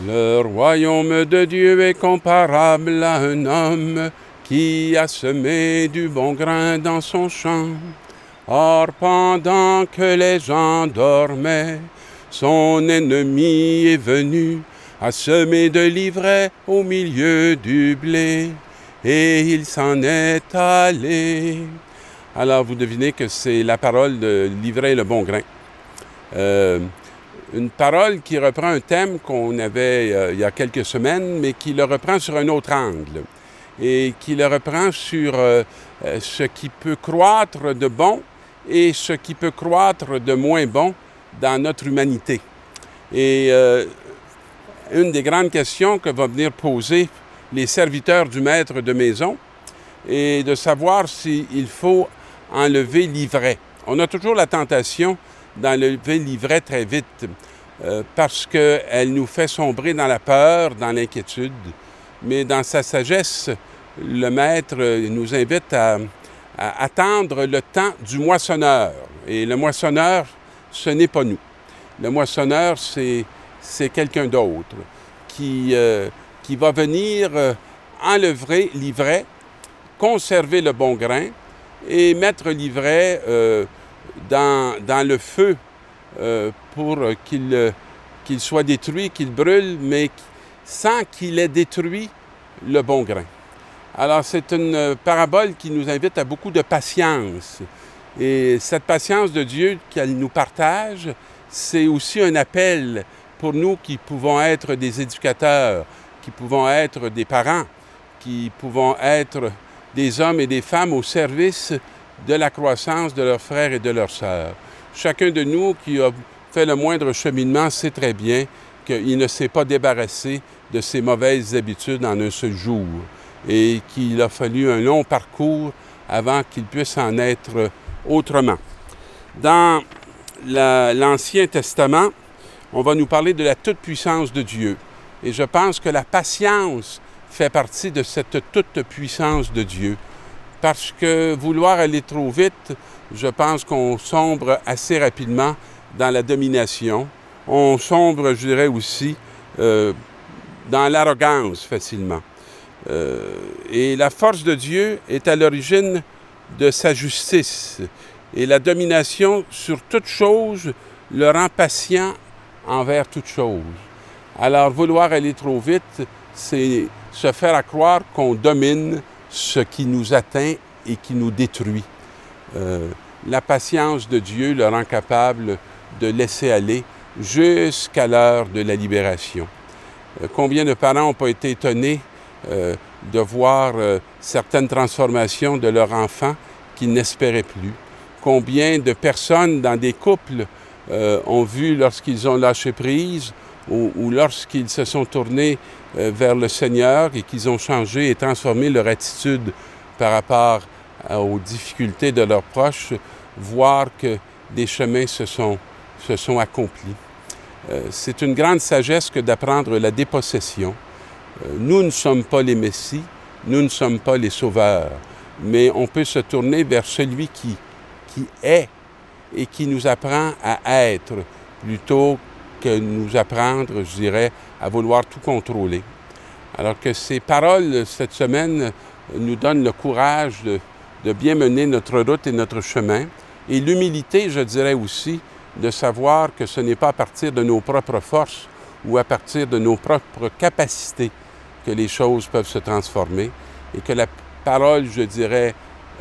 Le royaume de Dieu est comparable à un homme qui a semé du bon grain dans son champ. Or, pendant que les gens dormaient, son ennemi est venu à semer de l'ivraie au milieu du blé, et il s'en est allé. Alors, vous devinez que c'est la parole de l'ivraie et le bon grain. Une parole qui reprend un thème qu'on avait il y a quelques semaines, mais qui le reprend sur un autre angle, et qui le reprend sur ce qui peut croître de bon et ce qui peut croître de moins bon dans notre humanité. Et une des grandes questions que va venir poser les serviteurs du maître de maison est de savoir s'il faut enlever l'ivraie. On a toujours la tentation d'enlever l'ivraie très vite parce qu'elle nous fait sombrer dans la peur, dans l'inquiétude. Mais dans sa sagesse, le maître nous invite à attendre le temps du moissonneur. Et le moissonneur, ce n'est pas nous. Le moissonneur, c'est quelqu'un d'autre qui va venir enlever l'ivraie, conserver le bon grain et mettre l'ivraie dans le feu pour qu'il soit détruit, qu'il brûle, mais sans qu'il ait détruit le bon grain. Alors, c'est une parabole qui nous invite à beaucoup de patience. Et cette patience de Dieu qu'elle nous partage, c'est aussi un appel pour nous qui pouvons être des éducateurs, qui pouvons être des parents, qui pouvons être des hommes et des femmes au service de la croissance de leurs frères et de leurs sœurs. Chacun de nous qui a fait le moindre cheminement sait très bien qu'il ne s'est pas débarrassé de ses mauvaises habitudes en un seul jour et qu'il a fallu un long parcours avant qu'il puisse en être autrement. Dans l'Ancien Testament, on va nous parler de la toute-puissance de Dieu. Et je pense que la patience fait partie de cette toute-puissance de Dieu. Parce que vouloir aller trop vite, je pense qu'on sombre assez rapidement dans la domination. On sombre, je dirais aussi, dans l'arrogance facilement. Et la force de Dieu est à l'origine de sa justice. Et la domination sur toute chose le rend patient envers toute chose. Alors, vouloir aller trop vite, c'est se faire croire qu'on domine ce qui nous atteint et qui nous détruit. La patience de Dieu le rend capable de laisser aller jusqu'à l'heure de la libération. Combien de parents n'ont pas été étonnés de voir certaines transformations de leurs enfants qu'ils n'espéraient plus? Combien de personnes dans des couples ont vu lorsqu'ils ont lâché prise ou lorsqu'ils se sont tournés vers le Seigneur et qu'ils ont changé et transformé leur attitude par rapport aux difficultés de leurs proches, voir que des chemins se sont accomplis. C'est une grande sagesse que d'apprendre la dépossession. Nous ne sommes pas les Messies, nous ne sommes pas les sauveurs, mais on peut se tourner vers celui qui est et qui nous apprend à être, plutôt que nous apprendre, je dirais, à vouloir tout contrôler. Alors que ces paroles, cette semaine, nous donnent le courage de bien mener notre route et notre chemin, et l'humilité, je dirais aussi, de savoir que ce n'est pas à partir de nos propres forces ou à partir de nos propres capacités que les choses peuvent se transformer, et que la parole, je dirais,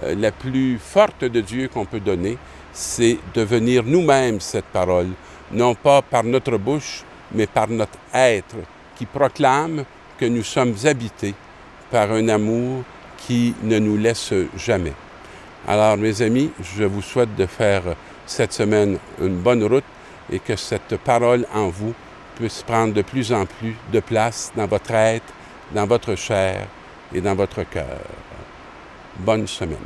la plus forte de Dieu qu'on peut donner, c'est devenir nous-mêmes cette parole, non pas par notre bouche, mais par notre être, qui proclame que nous sommes habités par un amour qui ne nous laisse jamais. Alors, mes amis, je vous souhaite de faire cette semaine une bonne route et que cette parole en vous puisse prendre de plus en plus de place dans votre être, dans votre chair et dans votre cœur. Bonne semaine.